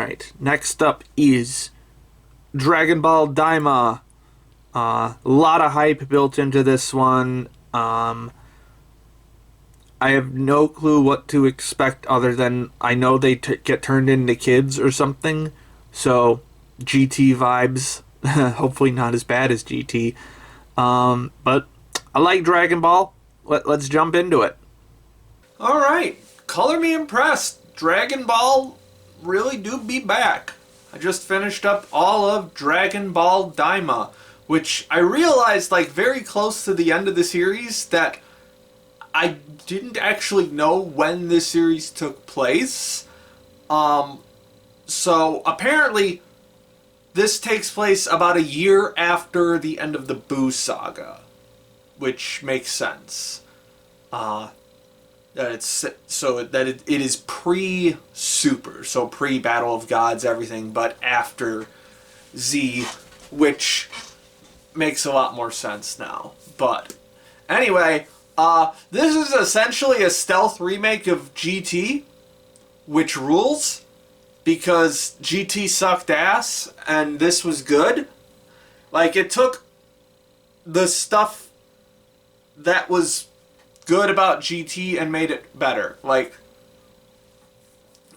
right. Next up is Dragon Ball Daima. A lot of hype built into this one. I have no clue what to expect other than I know they get turned into kids or something. So, GT vibes. Hopefully not as bad as GT. But I like Dragon Ball. Let's jump into it. Alright. Color me impressed. Dragon Ball really do be back. I just finished up all of Dragon Ball Daima, which I realized like very close to the end of the series that I didn't actually know when this series took place. So apparently this takes place about a year after the end of the Buu saga, which makes sense. That it's so that it is pre-Super, so pre-Battle of Gods, everything, but after Z, which makes a lot more sense now. But anyway, this is essentially a stealth remake of GT, which rules, because GT sucked ass, and this was good. Like, it took the stuff that was good about GT and made it better. Like,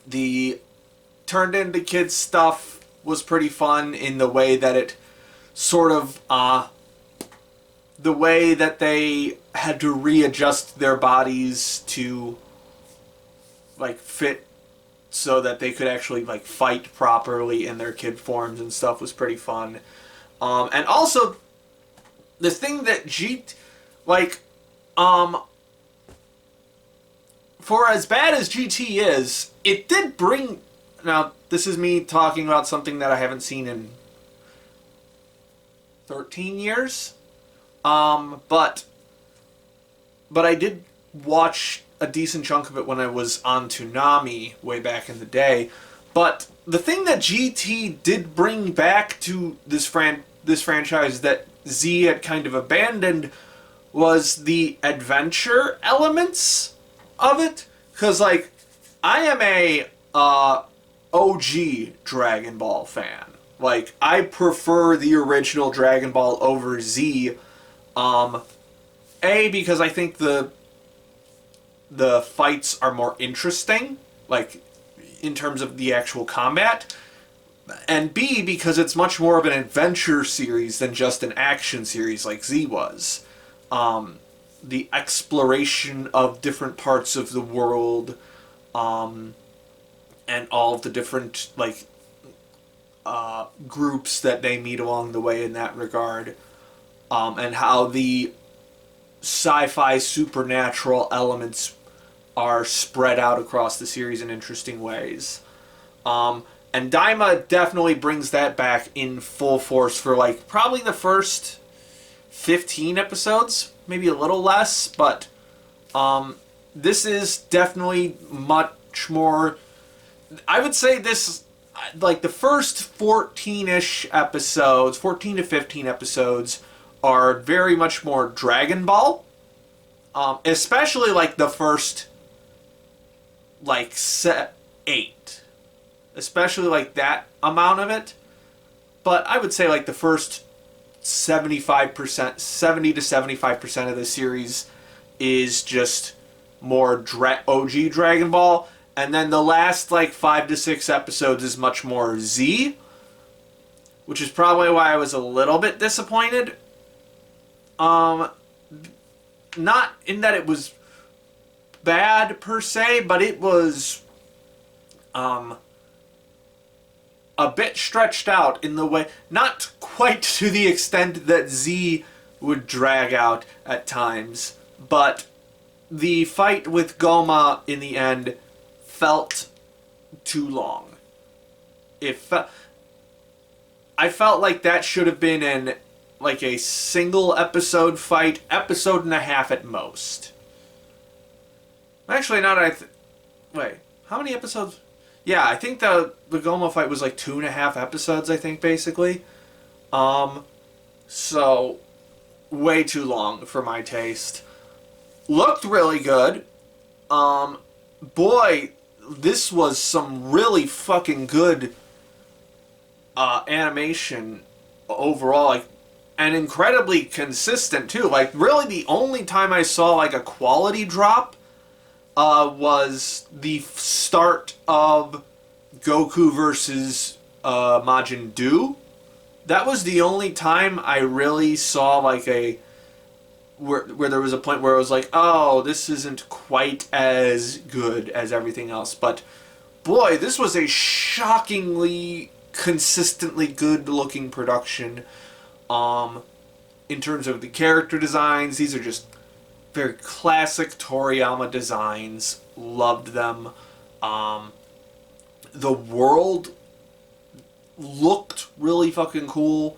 the turned into kids stuff was pretty fun in the way that it sort of, the way that they had to readjust their bodies to, like, fit so that they could actually, like, fight properly in their kid forms and stuff was pretty fun. And also, the thing that for as bad as GT is, it did bring... Now, this is me talking about something that I haven't seen in 13 years. But I did watch a decent chunk of it when I was on Toonami way back in the day. But the thing that GT did bring back to this franchise that Z had kind of abandoned was the adventure elements of it. Because, like, I am a OG Dragon Ball fan. Like, I prefer the original Dragon Ball over Z. Because I think the fights are more interesting, like, in terms of the actual combat. And B, because it's much more of an adventure series than just an action series like Z was. The exploration of different parts of the world, and all of the different, like, groups that they meet along the way in that regard, and how the sci-fi supernatural elements are spread out across the series in interesting ways. And Daima definitely brings that back in full force for, like, probably the first 15 episodes, maybe a little less, but this is definitely much more... I would say this, like, the first 14-ish episodes, 14 to 15 episodes, are very much more Dragon Ball. Especially, like, the first, like, 8. Especially, like, that amount of it. But I would say, like, the first 70 to 75% of the series is just more OG Dragon Ball. And then the last, like, 5 to 6 episodes is much more Z. Which is probably why I was a little bit disappointed. Not in that it was bad per se, but it was a bit stretched out in the way, not quite to the extent that Z would drag out at times, but the fight with Goma in the end felt too long. I felt like that should have been in, like, a single episode fight, episode and a half at most. Actually, wait, how many episodes? Yeah, I think the Goma fight was like 2.5 episodes, I think, basically. So, way too long for my taste. Looked really good. Boy, this was some really fucking good animation overall, like, and incredibly consistent too. Like, really, the only time I saw like a quality drop was the start of Goku versus Majin Buu. That was the only time I really saw like a where there was a point where I was like, oh, this isn't quite as good as everything else. But boy, this was a shockingly consistently good looking production. In terms of the character designs, these are just very classic Toriyama designs. Loved them. The world looked really fucking cool.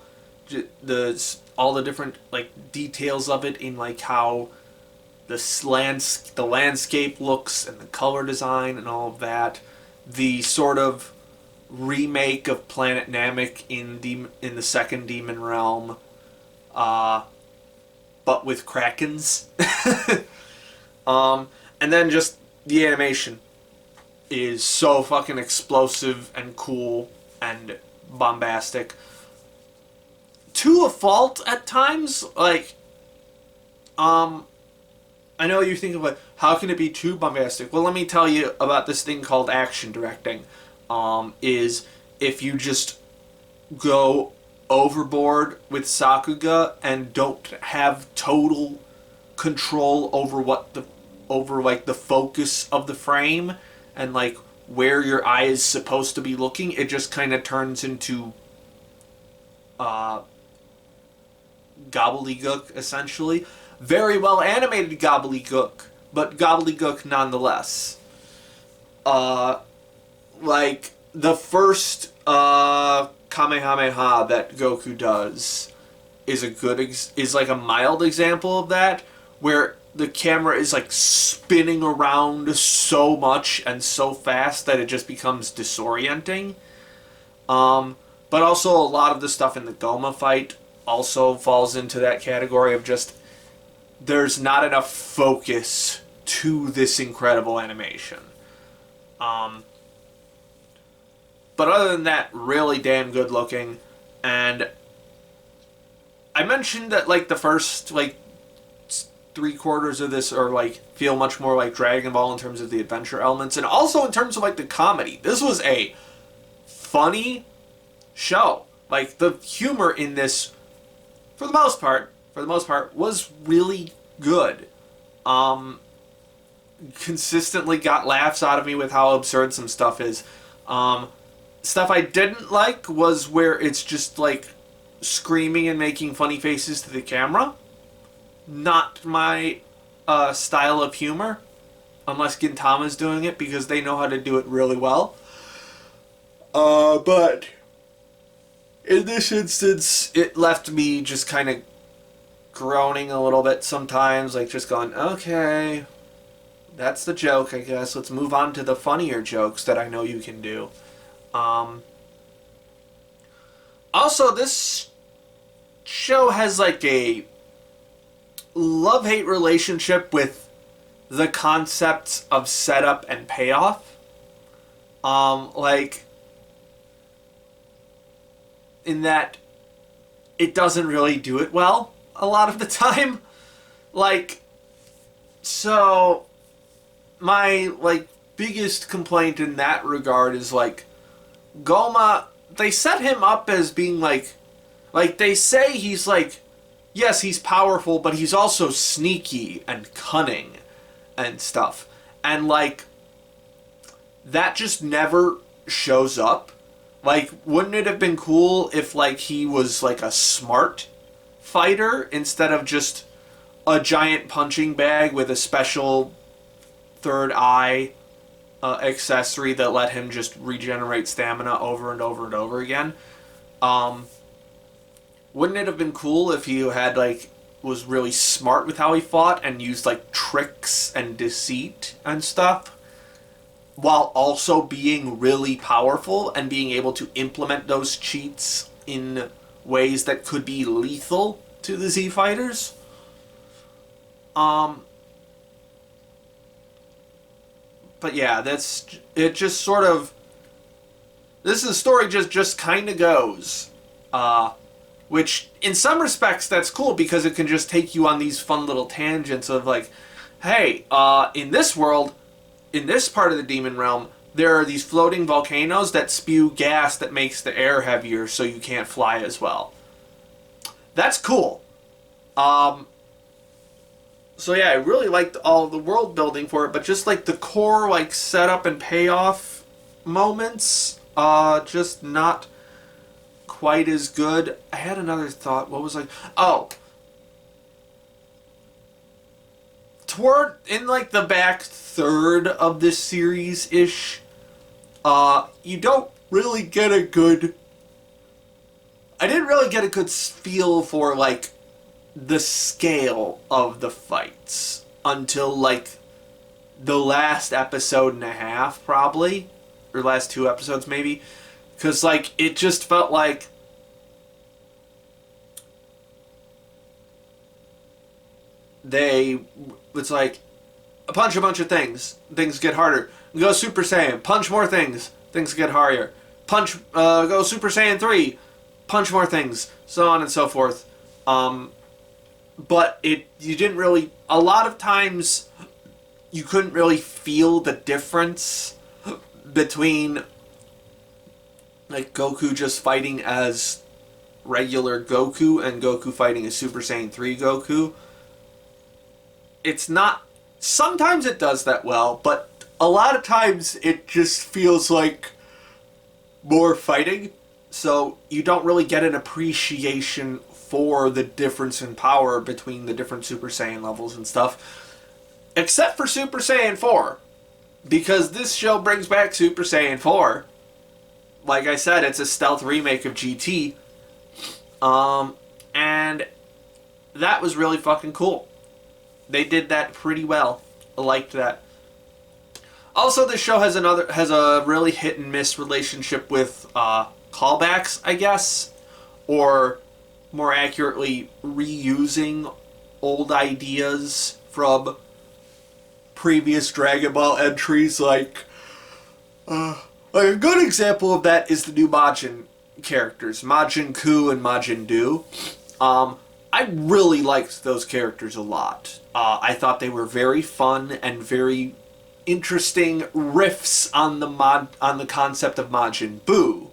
All the different like details of it in like how the landscape looks and the color design and all of that. The sort of remake of Planet Namek in the second Demon Realm, but with Krakens. And then just the animation is so fucking explosive and cool and bombastic. To a fault at times, like, I know you think of like, how can it be too bombastic? Well, let me tell you about this thing called action directing. Is if you just go overboard with Sakuga and don't have total control over like the focus of the frame and like where your eye is supposed to be looking, it just kind of turns into gobbledygook, essentially. Very well animated gobbledygook, but gobbledygook nonetheless. Like the first Kamehameha that Goku does is like a mild example of that, where the camera is like spinning around so much and so fast that it just becomes disorienting. But also a lot of the stuff in the Goma fight also falls into that category of just there's not enough focus to this incredible animation. But other than that, really damn good looking. And I mentioned that like the first like 3/4 of this are like feel much more like Dragon Ball in terms of the adventure elements and also in terms of like the comedy. This was a funny show. Like the humor in this, for the most part, was really good. Consistently got laughs out of me with how absurd some stuff is. Stuff I didn't like was where it's just like screaming and making funny faces to the camera. Not my style of humor, unless Gintama's doing it because they know how to do it really well. But in this instance, it left me just kind of groaning a little bit sometimes, like just going, okay, that's the joke, I guess. Let's move on to the funnier jokes that I know you can do. Also, this show has like a love-hate relationship with the concepts of setup and payoff. Like, in that it doesn't really do it well a lot of the time. Like, so my like biggest complaint in that regard is like Goma, they set him up as being like they say he's like, yes, he's powerful, but he's also sneaky and cunning and stuff. And like that just never shows up. Like, wouldn't it have been cool if like he was like a smart fighter instead of just a giant punching bag with a special third eye accessory that let him just regenerate stamina over and over and over again? Wouldn't it have been cool if he had like was really smart with how he fought and used like tricks and deceit and stuff, while also being really powerful and being able to implement those cheats in ways that could be lethal to the Z fighters? But yeah, that's it. Just sort of This is a story just kind of goes. Which, in some respects, that's cool because it can just take you on these fun little tangents of like, hey, in this world, in this part of the demon realm, there are these floating volcanoes that spew gas that makes the air heavier so you can't fly as well. That's cool. So yeah, I really liked all the world building for it, but just like the core like setup and payoff moments, just not quite as good. I had another thought. What was like? Oh, toward in like the back third of this series ish, you don't really get a good. I didn't really get a good feel for like the scale of the fights until like the last episode and a half, probably, or last two episodes maybe, because like it just felt like it's like punch a bunch of things get harder, go Super Saiyan, punch more things get harder, punch go Super Saiyan 3, punch more things, so on and so forth. But you didn't really, a lot of times you couldn't really feel the difference between like Goku just fighting as regular Goku and Goku fighting as Super Saiyan 3 Goku. It's not, sometimes it does that well, but a lot of times it just feels like more fighting, so you don't really get an appreciation for the difference in power between the different Super Saiyan levels and stuff, except for Super Saiyan 4, because this show brings back Super Saiyan 4. Like I said, it's a stealth remake of GT, and that was really fucking cool. They did that pretty well. I liked that. Also, this show has a really hit and miss relationship with callbacks, I guess, or more accurately, reusing old ideas from previous Dragon Ball entries. Like a good example of that is the new Majin characters, Majin Ku and Majin Du. I really liked those characters a lot. I thought they were very fun and very interesting riffs on the concept of Majin Buu.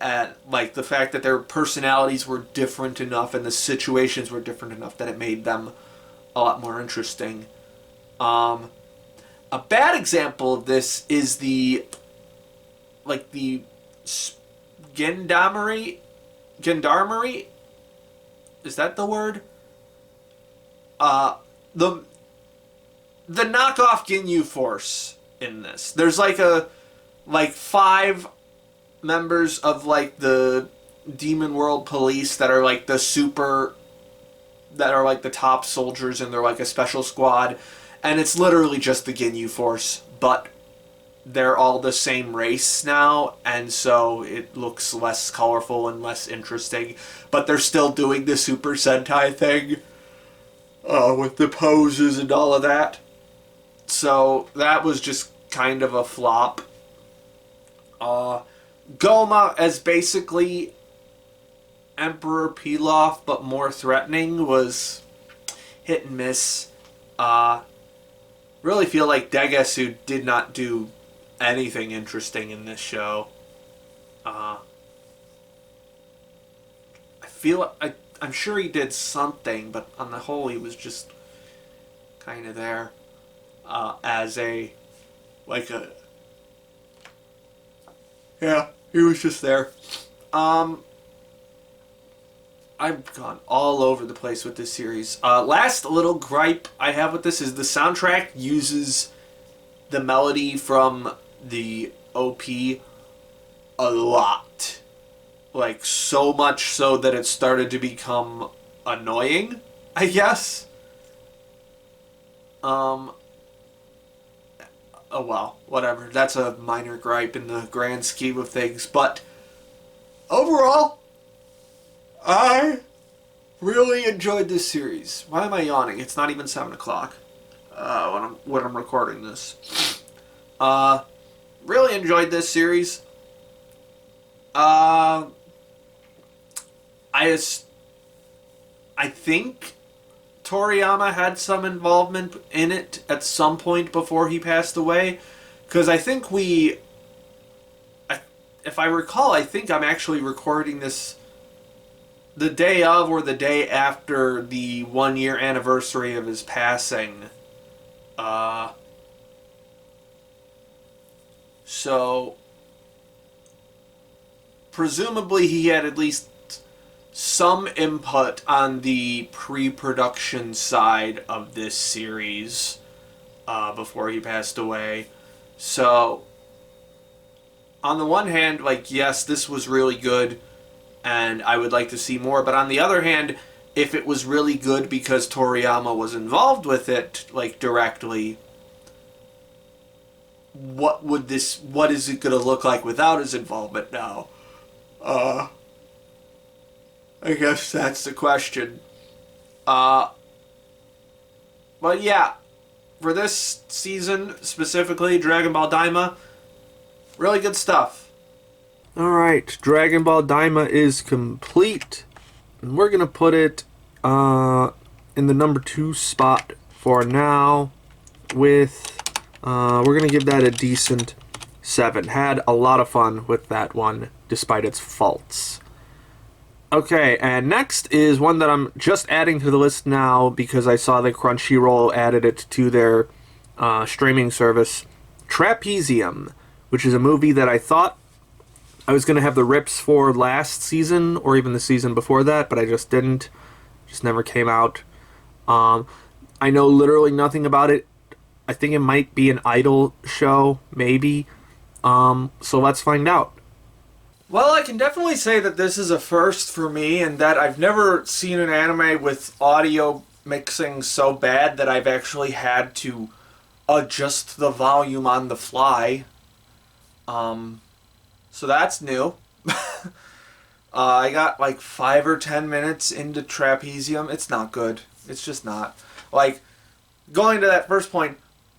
And like the fact that their personalities were different enough and the situations were different enough that it made them a lot more interesting. A bad example of this is the Gendarmerie? Is that the word? The knockoff Ginyu Force in this. There's like 5 members of like the Demon World Police that are like the top soldiers, and they're like a special squad, and it's literally just the Ginyu Force, but they're all the same race now, and so it looks less colorful and less interesting, but they're still doing the Super Sentai thing with the poses and all of that. So that was just kind of a flop. Goma as basically Emperor Pilaf but more threatening was hit and miss. Really feel like Degasu did not do anything interesting in this show. I'm sure he did something, but on the whole he was just kind of there he was just there. I've gone all over the place with this series. Last little gripe I have with this is the soundtrack uses the melody from the OP a lot. Like, so much so that it started to become annoying, I guess. Oh well, whatever. That's a minor gripe in the grand scheme of things, but overall, I really enjoyed this series. Why am I yawning? It's not even 7 o'clock when I'm recording this. really enjoyed this series. I I think Toriyama had some involvement in it at some point before he passed away, because I think if I recall, I think I'm actually recording this the day of or the day after the 1 year anniversary of his passing. So presumably he had at least some input on the pre-production side of this series before he passed away. So on the one hand, like, yes, this was really good and I would like to see more, but on the other hand, if it was really good because Toriyama was involved with it, like, directly, what is it going to look like without his involvement now? I guess that's the question. But yeah, for this season specifically, Dragon Ball Daima, really good stuff. Alright, Dragon Ball Daima is complete. And we're going to put it in the number 2 spot for now with... we're going to give that a decent 7. Had a lot of fun with that one, despite its faults. Okay, and next is one that I'm just adding to the list now because I saw that Crunchyroll added it to their streaming service. Trapezium, which is a movie that I thought I was going to have the rips for last season, or even the season before that, but I just didn't. Just never came out. I know literally nothing about it. I think it might be an idol show, maybe. So let's find out. Well, I can definitely say that this is a first for me, and that I've never seen an anime with audio mixing so bad that I've actually had to adjust the volume on the fly. So that's new. I got like 5 or 10 minutes into Trapezium. It's not good. It's just not. Like, going to that first point,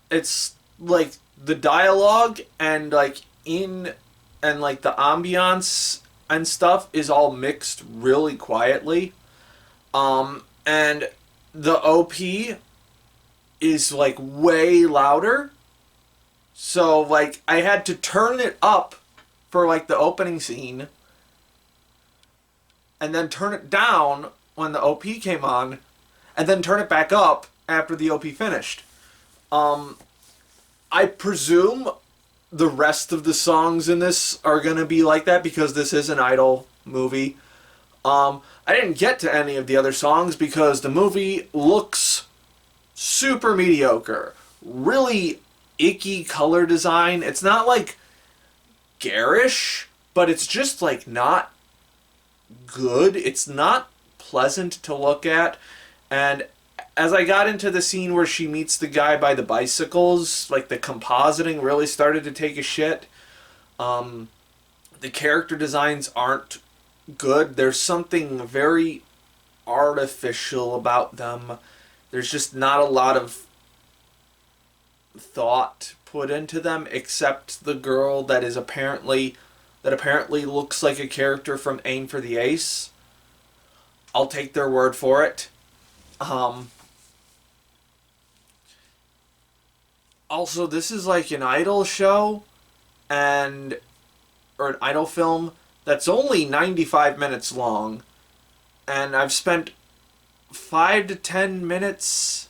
it's like the dialogue and like the ambiance and stuff is all mixed really quietly. And the OP is like way louder. So like I had to turn it up for like the opening scene and then turn it down when the OP came on and then turn it back up after the OP finished. I presume the rest of the songs in this are going to be like that because this is an idol movie. I didn't get to any of the other songs because the movie looks super mediocre. Really icky color design. It's not like garish, but it's just like not good. It's not pleasant to look at. And as I got into the scene where she meets the guy by the bicycles, like the compositing really started to take a shit. The character designs aren't good. There's something very artificial about them. There's just not a lot of thought put into them, except the girl that apparently looks like a character from Aim for the Ace. I'll take their word for it. Also, this is like an idol show or an idol film that's only 95 minutes long, and I've spent 5 to 10 minutes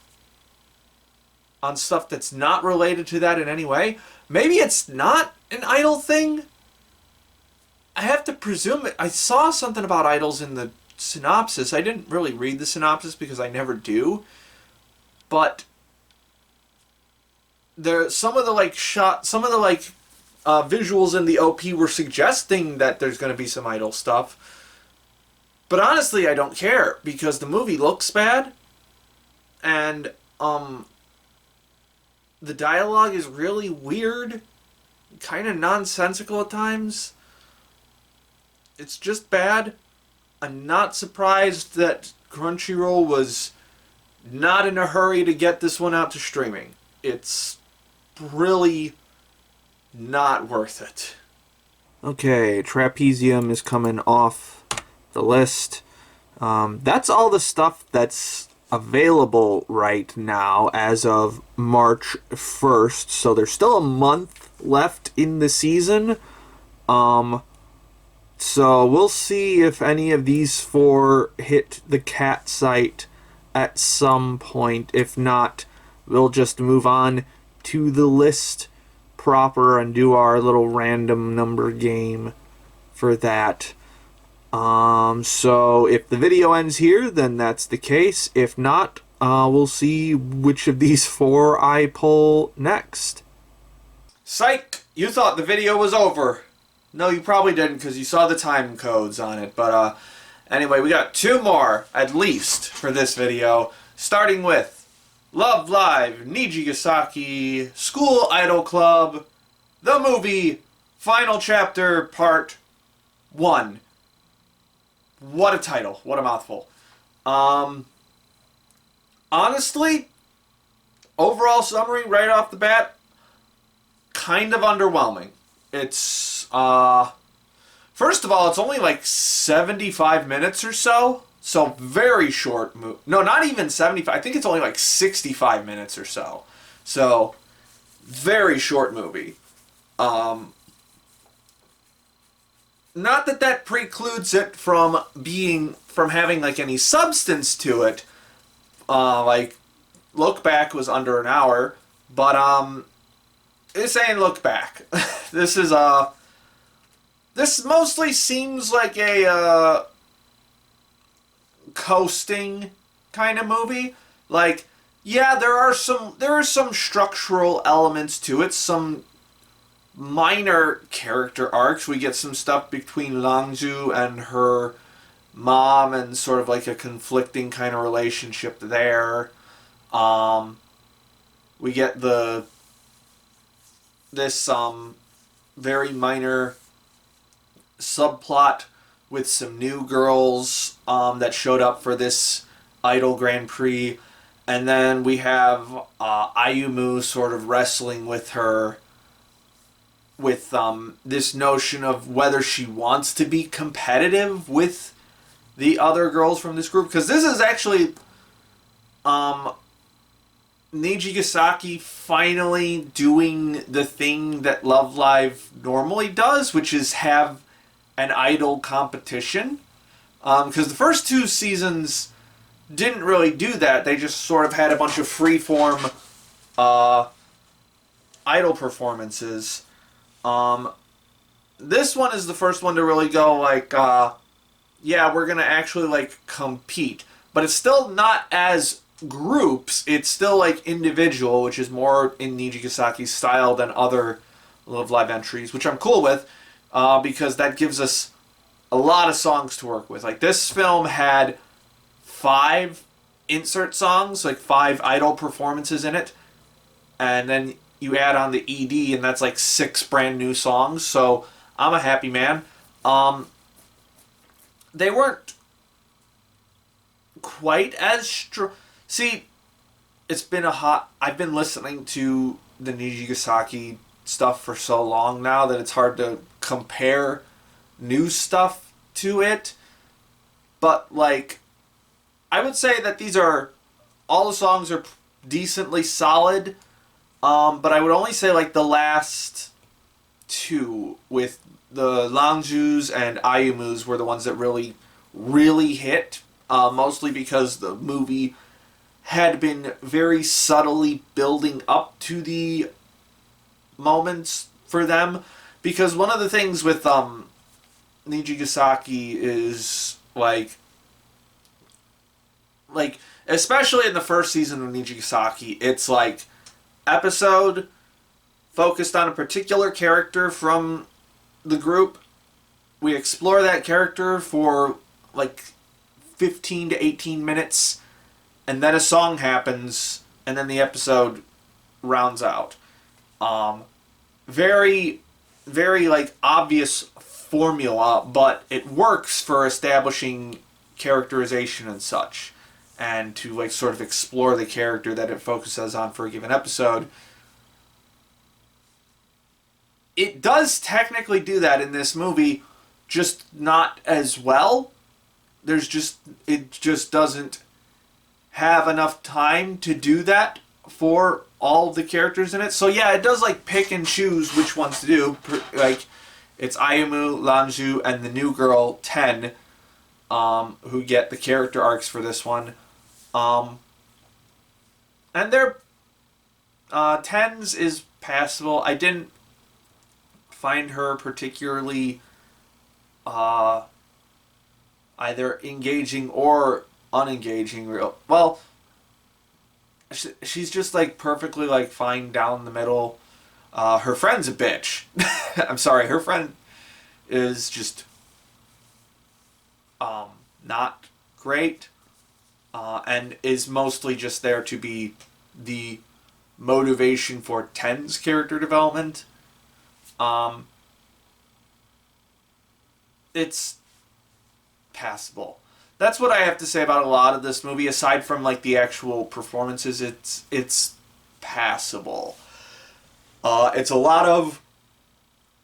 on stuff that's not related to that in any way. Maybe it's not an idol thing. I have to presume it. I saw something about idols in the synopsis. I didn't really read the synopsis because I never do. But some of the visuals in the OP were suggesting that there's going to be some idol stuff. But honestly, I don't care because the movie looks bad, and the dialogue is really weird, kind of nonsensical at times. It's just bad. I'm not surprised that Crunchyroll was not in a hurry to get this one out to streaming. It's really Not worth it. Okay, Trapezium is coming off the list. That's all the stuff that's available right now as of March 1st. So there's still a month left in the season. So we'll see if any of these four hit the cat site at some point. If not, we'll just move on to the list proper and do our little random number game for that. So if the video ends here, then that's the case. If not, we'll see which of these four I pull next. Psych! You thought the video was over. No, you probably didn't because you saw the time codes on it. But anyway, we got two more, at least, for this video. Starting with Love Live, Nijigasaki, School Idol Club, the movie, Final Chapter, Part 1. What a title. What a mouthful. Honestly, overall summary right off the bat, kind of underwhelming. It's, first of all, it's only like 75 minutes or so. So very short movie. No, not even 75. I think it's only like 65 minutes or so. So, very short movie. Not that that precludes it from having like any substance to it. Like, Look Back was under an hour, but it's saying Look Back. This mostly seems like a coasting kind of movie. Like, yeah, there are some structural elements to it, some minor character arcs. We get some stuff between Langju and her mom and sort of like a conflicting kind of relationship there. We get this very minor subplot with some new girls that showed up for this Idol Grand Prix, and then we have Ayumu sort of wrestling with her with this notion of whether she wants to be competitive with the other girls from this group, because this is actually Nijigasaki finally doing the thing that Love Live normally does, which is have an idol competition. Because the first two seasons didn't really do that. They just sort of had a bunch of freeform idol performances. This one is the first one to really go like, yeah, we're gonna actually like compete. But it's still not as groups. It's still like individual, which is more in Nijigasaki's style than other Love Live entries, which I'm cool with, because that gives us a lot of songs to work with. Like, this film had 5 insert songs, like 5 idol performances in it, and then you add on the ED, and that's like 6 brand new songs. So I'm a happy man. They weren't quite as See, it's been I've been listening to the Nijigasaki stuff for so long now that it's hard to compare new stuff to it. But, like, I would say that all the songs are decently solid. But I would only say, like, the last 2 with the Langju's and Ayumu's were the ones that really, really hit. Mostly because the movie had been very subtly building up to the moments for them. Because one of the things with Nijigasaki is, like, especially in the first season of Nijigasaki, it's like episode focused on a particular character from the group. We explore that character for like 15 to 18 minutes, and then a song happens, and then the episode rounds out. Very, very like obvious formula, but it works for establishing characterization and such, and to like sort of explore the character that it focuses on for a given episode. it does technically do that in this movie, just not as well. It just doesn't have enough time to do that for all of the characters in it. So yeah, it does like pick and choose which ones to do. Like it's Ayumu, Lanju, and the new girl Ten, who get the character arcs for this one. And their Ten's is passable. I didn't find her particularly either engaging or unengaging. Well, she's just like perfectly like fine down the middle. Her friend's a bitch. I'm sorry, her friend is just not great, and is mostly just there to be the motivation for Ten's character development. It's passable. That's what I have to say about a lot of this movie. Aside from like the actual performances, it's passable. It's a lot of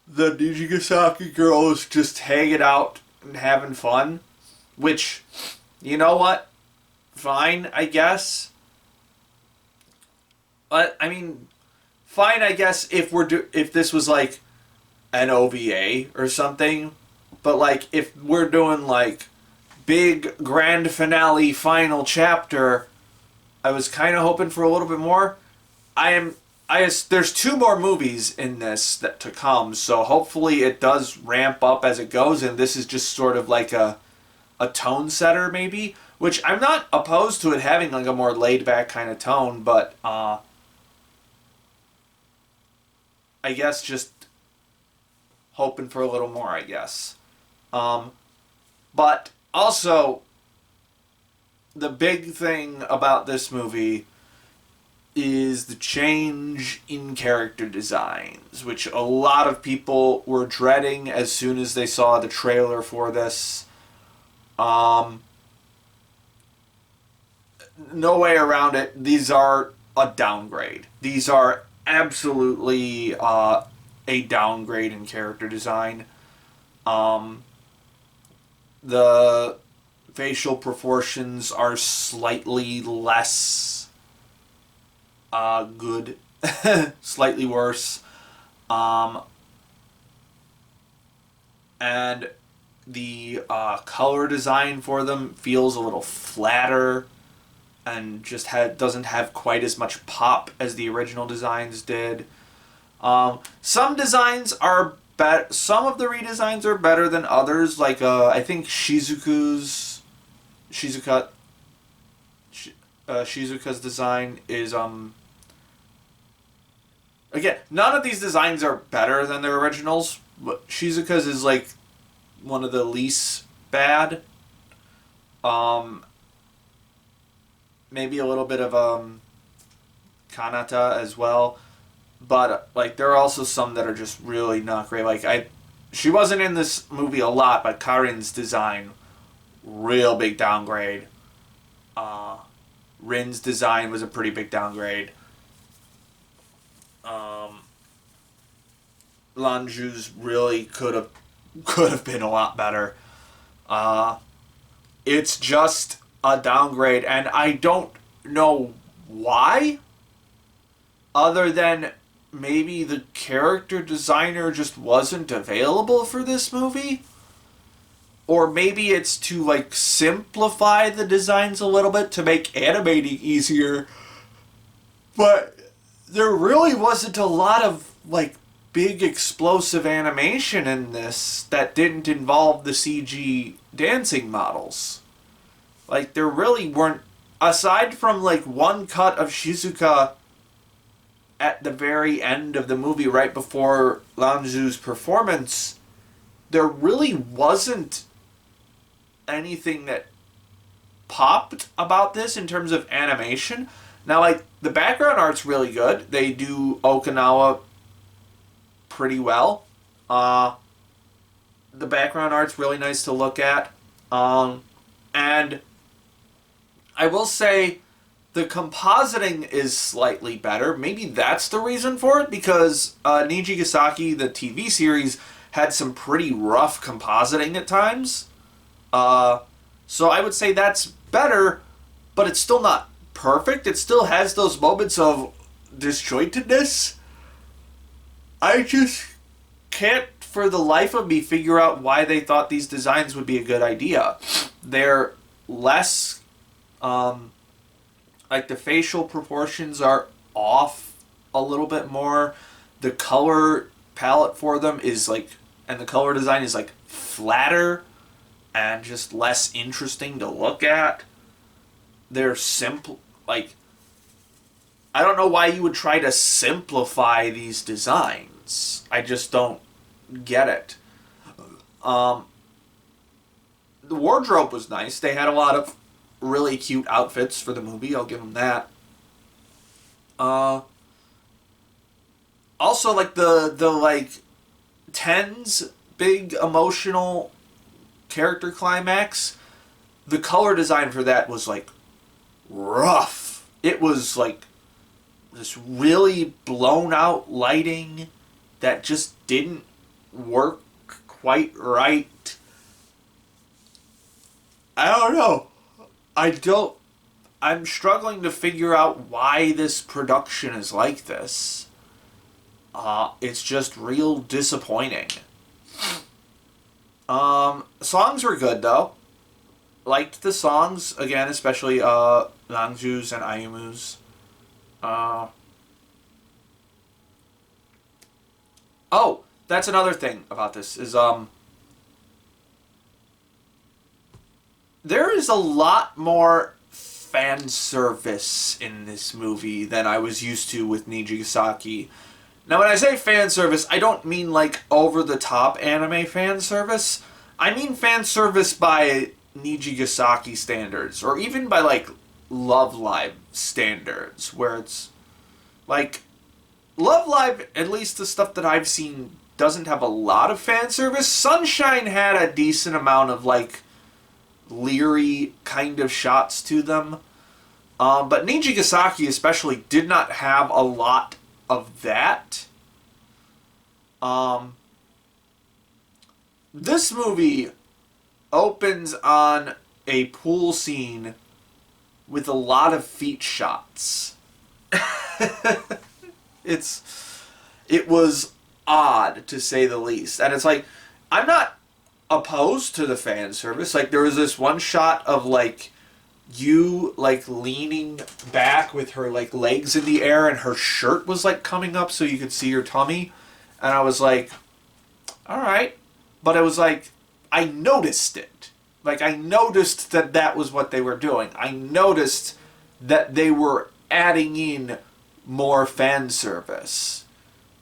the Nijigasaki girls just hanging out and having fun, which, you know what? Fine, I guess. But I mean, fine, I guess if this was like an OVA or something. But like if we're doing like big grand finale final chapter, I was kind of hoping for a little bit more. There's 2 more movies in this that to come, so hopefully it does ramp up as it goes, and this is just sort of like a tone setter maybe, which I'm not opposed to it having like a more laid back kind of tone, but I guess just hoping for a little more, I guess. But also, the big thing about this movie is the change in character designs, which a lot of people were dreading as soon as they saw the trailer for this. No way around it. These are a downgrade. These are absolutely a downgrade in character design. The facial proportions are slightly less good, slightly worse, and the color design for them feels a little flatter and just doesn't have quite as much pop as the original designs did. Some designs are some of the redesigns are better than others. Like I think Shizuka's design is again, none of these designs are better than their originals, but Shizuka's is like one of the least bad. Maybe a little bit of Kanata as well. But like there are also some that are just really not great. Like she wasn't in this movie a lot, but Karin's design, real big downgrade. Rin's design was a pretty big downgrade. Lanju's really could have been a lot better. It's just a downgrade, and I don't know why. Other than maybe the character designer just wasn't available for this movie? Or maybe it's to like simplify the designs a little bit to make animating easier. But there really wasn't a lot of like big explosive animation in this that didn't involve the CG dancing models. Like there really weren't, aside from like one cut of Shizuka at the very end of the movie, right before Lanju's performance, there really wasn't anything that popped about this in terms of animation. Now, like, the background art's really good. They do Okinawa pretty well. The background art's really nice to look at. And I will say the compositing is slightly better. Maybe that's the reason for it, because Nijigasaki, the TV series, had some pretty rough compositing at times. So I would say that's better, but it's still not perfect. It still has those moments of disjointedness. I just can't, for the life of me, figure out why they thought these designs would be a good idea. They're less, like the facial proportions are off a little bit more. The color palette for them is like, and the color design is like flatter and just less interesting to look at. They're simple, like, I don't know why you would try to simplify these designs. I just don't get it. The wardrobe was nice. They had a lot of really cute outfits for the movie. I'll give them that. Also, like the like Ten's big emotional character climax, the color design for that was like rough. It was like this really blown out lighting that just didn't work quite right. I don't know. I'm struggling to figure out why this production is like this. It's just real disappointing. Songs were good though. Liked the songs again, especially Nangju's and Ayumu's. Oh, that's another thing about this is there is a lot more fan service in this movie than I was used to with Nijigasaki. Now, when I say fan service, I don't mean like over-the-top anime fan service. I mean fan service by Nijigasaki standards, or even by like Love Live standards, where it's like Love Live, at least the stuff that I've seen, doesn't have a lot of fan service. Sunshine had a decent amount of like leery kind of shots to them. But Nijigasaki especially did not have a lot of that. This movie opens on a pool scene with a lot of feet shots. It was odd, to say the least. And it's like, I'm not opposed to the fan service. Like, there was this one shot of like you like leaning back with her like legs in the air, and her shirt was like coming up so you could see her tummy, and I was like, all right. But it was like, I noticed it. Like, I noticed that that was what they were doing. I noticed that they were adding in more fan service.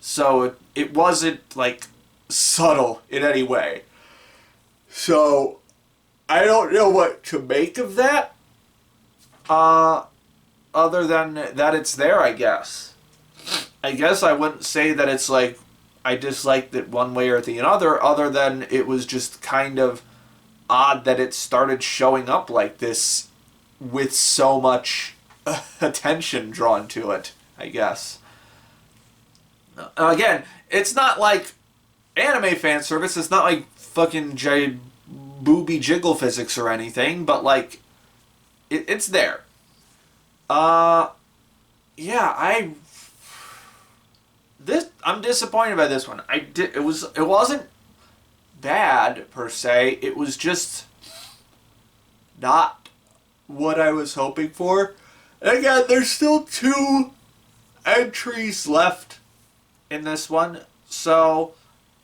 So it wasn't like subtle in any way. So I don't know what to make of that. Other than that it's there, I guess. I guess I wouldn't say that it's like I disliked it one way or the other than it was just kind of odd that it started showing up like this with so much attention drawn to it, I guess. Again, it's not like anime fan service. It's not like fucking booby jiggle physics or anything, but like it's there. Yeah, I'm disappointed by this one. It wasn't bad per se. It was just not what I was hoping for. And again, there's still 2 entries left in this one, so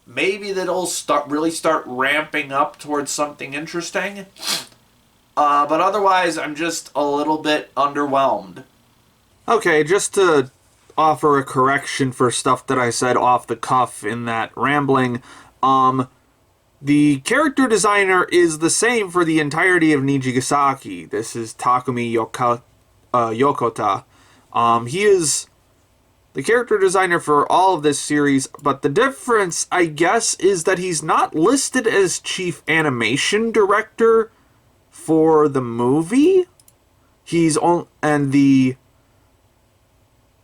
maybe that'll really start ramping up towards something interesting. But otherwise, I'm just a little bit underwhelmed. Okay, just to offer a correction for stuff that I said off the cuff in that rambling, the character designer is the same for the entirety of Nijigasaki. This is Takumi Yokota. He is the character designer for all of this series, but the difference, I guess, is that he's not listed as chief animation director for the movie. he's on, and the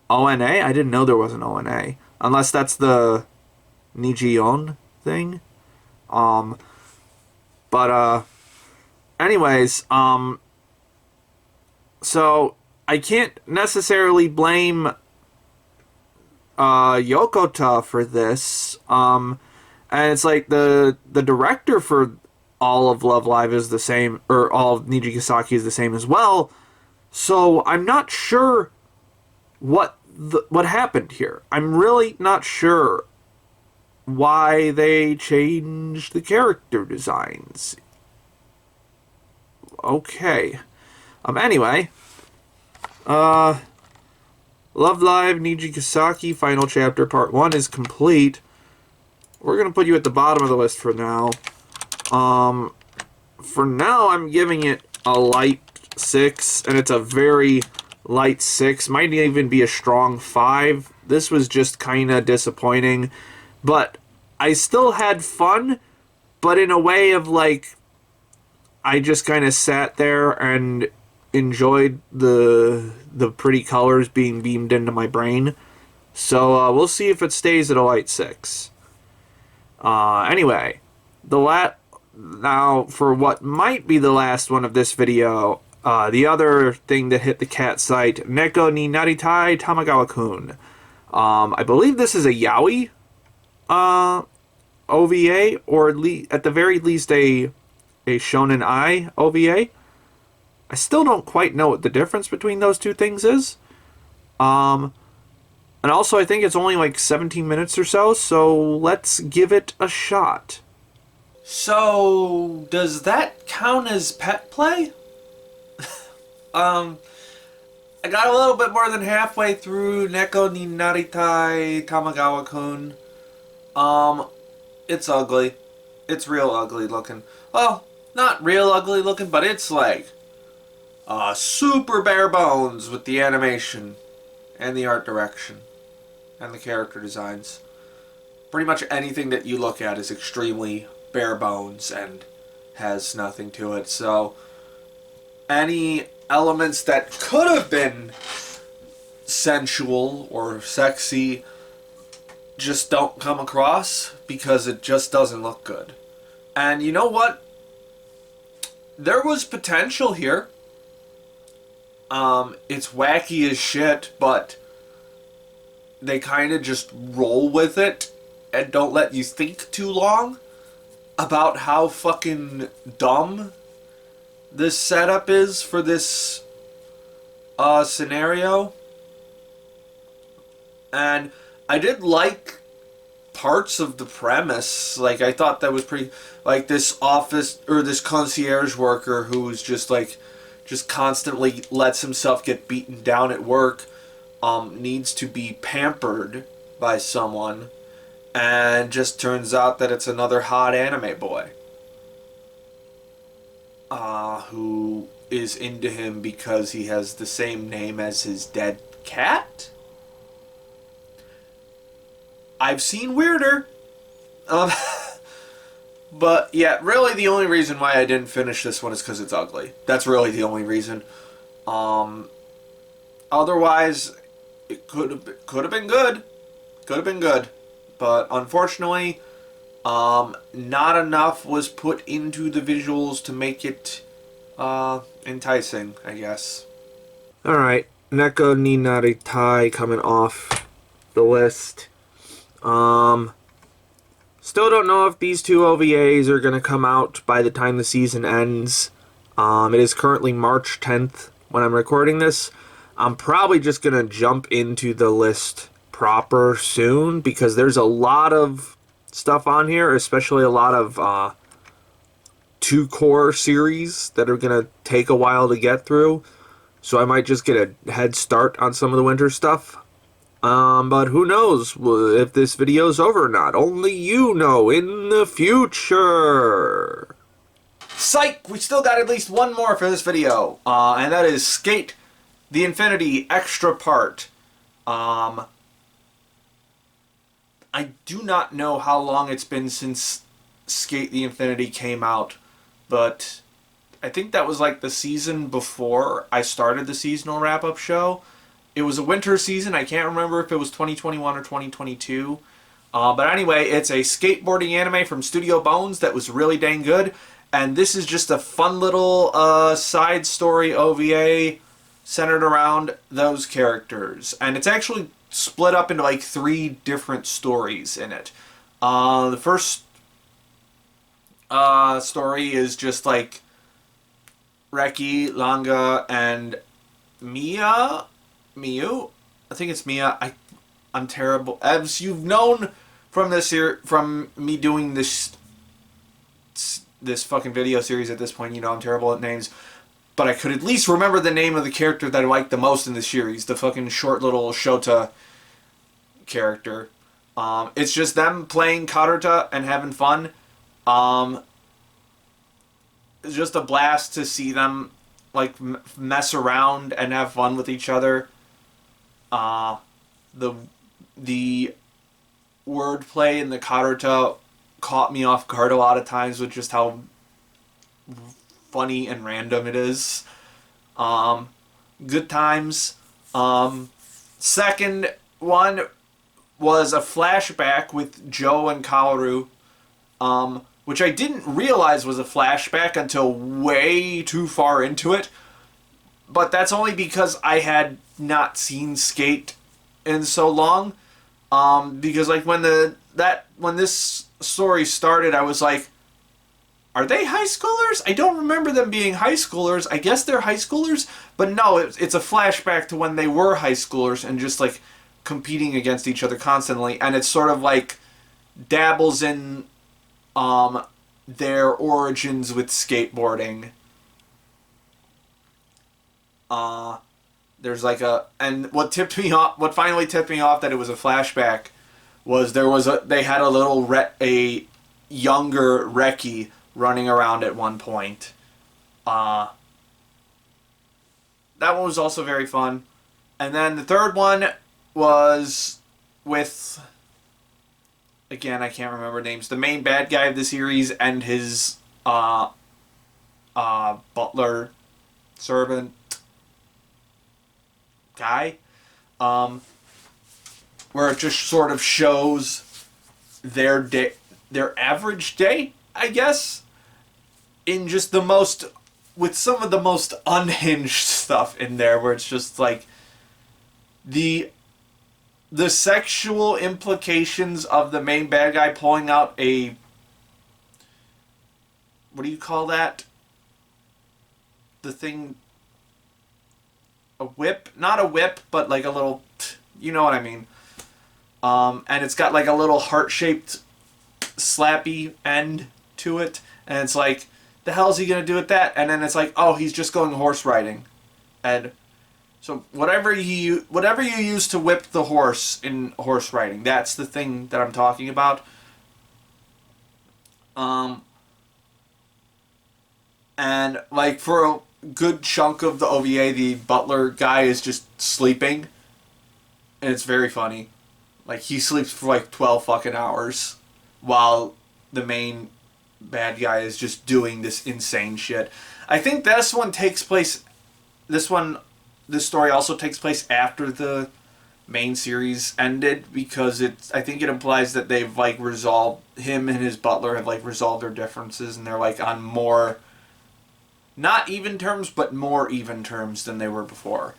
ONA? I didn't know there was an ONA. Unless that's the Nijion thing. But anyways, so I can't necessarily blame Yokota for this. And it's like the director for all of Love Live is the same, or all of Nijigasaki is the same as well. So I'm not sure what happened here. I'm really not sure why they changed the character designs. Okay. Anyway, Love Live Nijigasaki Final Chapter Part 1 is complete. We're going to put you at the bottom of the list for now. For now, I'm giving it a light 6, and it's a very light 6. Might even be a strong 5. This was just kind of disappointing, but I still had fun, but in a way of like, I just kind of sat there and enjoyed the pretty colors being beamed into my brain. So we'll see if it stays at a light 6. Anyway, now for what might be the last one of this video, the other thing that hit the cat site, Neko ni Naritai Tamagawa-kun. I believe this is a yaoi OVA, or at the very least a Shonen Ai OVA. I still don't quite know what the difference between those two things is. And also I think it's only like 17 minutes or so let's give it a shot. So, does that count as pet play? I got a little bit more than halfway through Neko ni Naritai Tamagawa-kun. It's ugly. It's real ugly looking. Well, not real ugly looking, but it's like super bare bones with the animation and the art direction and the character designs. Pretty much anything that you look at is extremely bare bones and has nothing to it. So any elements that could have been sensual or sexy just don't come across because it just doesn't look good. And you know what? There was potential here. It's wacky as shit, but they kind of just roll with it and don't let you think too long about how fucking dumb this setup is for this scenario. And I did like parts of the premise. Like, I thought that was pretty, like, this office or this concierge worker who's just like just constantly lets himself get beaten down at work needs to be pampered by someone, and just turns out that it's another hot anime boy who is into him because he has the same name as his dead cat. I've seen weirder. But yeah, really the only reason why I didn't finish this one is because it's ugly. That's really the only reason. Otherwise, it could have been good. Could have been good. But unfortunately, not enough was put into the visuals to make it enticing, I guess. Alright, Neko ni Naritai coming off the list. Still don't know if these two OVAs are going to come out by the time the season ends. It is currently March 10th when I'm recording this. I'm probably just going to jump into the list proper soon because there's a lot of stuff on here, especially a lot of two-core series that are going to take a while to get through. So I might just get a head start on some of the winter stuff. But who knows if this video's over or not. Only you know in the future. Psych! We still got at least one more for this video. And that is Skate the Infinity Extra Part. I do not know how long it's been since Skate the Infinity came out, but I think that was like the season before I started the seasonal wrap up show. It was a winter season. I can't remember if it was 2021 or 2022. But anyway, it's a skateboarding anime from Studio Bones that was really dang good. And this is just a fun little side story OVA centered around those characters. And it's actually split up into like 3 different stories in it. The first story is just like Reki, Langa, and Miyu. I think it's Mia. I'm terrible. As you've known from this here, from me doing this fucking video series at this point, you know I'm terrible at names. But I could at least remember the name of the character that I liked the most in the series, the fucking short little Shota character. It's just them playing Karuta and having fun. It's just a blast to see them like mess around and have fun with each other. The wordplay in the Karuta caught me off guard a lot of times with just how funny and random it is. Good times. Second one was a flashback with Joe and Kaoru, which I didn't realize was a flashback until way too far into it. But that's only because I had not seen Skate in so long. Because like when this story started, I was like, are they high schoolers? I don't remember them being high schoolers. I guess they're high schoolers, but no, it's a flashback to when they were high schoolers and just like competing against each other constantly, and it's sort of like dabbles in their origins with skateboarding. There's like and what finally tipped me off that it was a flashback was they had a younger Reki running around at one point. That one was also very fun. And then the third one was with, again, I can't remember names, the main bad guy of the series and his butler servant guy, where it just sort of shows their average day, I guess, in just with some of the most unhinged stuff in there, where it's just like the sexual implications of the main bad guy pulling out what do you call that? The thing, a whip? Not a whip, but like a little, you know what I mean. And it's got like a little heart-shaped slappy end to it, and it's like, the hell is he gonna do with that? And then it's like, oh, he's just going horse riding. And so whatever you use to whip the horse in horse riding, that's the thing that I'm talking about. And like for a good chunk of the OVA, the butler guy is just sleeping, and it's very funny. Like he sleeps for like 12 fucking hours while the main bad guy is just doing this insane shit. I think this story also takes place after the main series ended, because I think it implies that they've like resolved, him and his butler have like resolved their differences, and they're like on more, not even terms, but more even terms than they were before.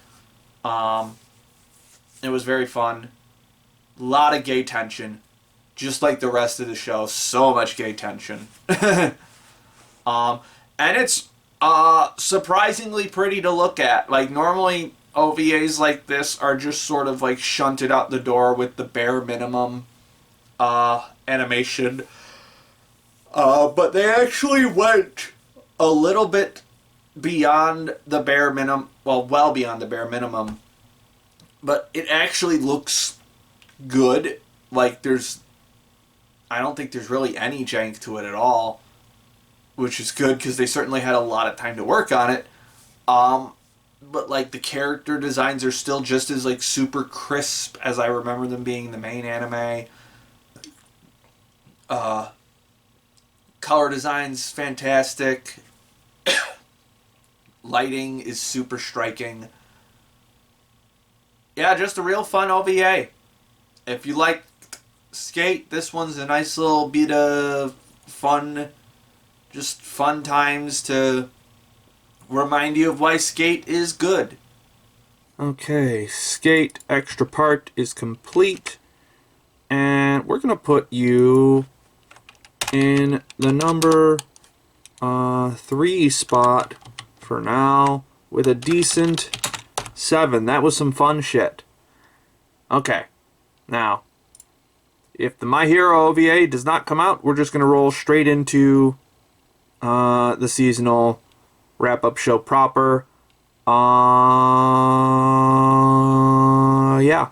It was very fun. A lot of gay tension. Just like the rest of the show. So much gay tension. And it's surprisingly pretty to look at. Like, normally OVAs like this are just sort of like shunted out the door with the bare minimum animation. But they actually went a little bit beyond the bare minimum. Well beyond the bare minimum. But it actually looks good. Like, I don't think there's really any jank to it at all, which is good because they certainly had a lot of time to work on it. But like the character designs are still just as like super crisp as I remember them being in the main anime. Color design's fantastic. Lighting is super striking. Yeah, just a real fun OVA. If you like Skate, this one's a nice little bit of fun, just fun times to remind you of why Skate is good. Okay, Skate extra part is complete. And we're going to put you in the number 3 spot for now with a decent 7. That was some fun shit. Okay, now, if the My Hero OVA does not come out, we're just going to roll straight into the seasonal wrap-up show proper. Yeah.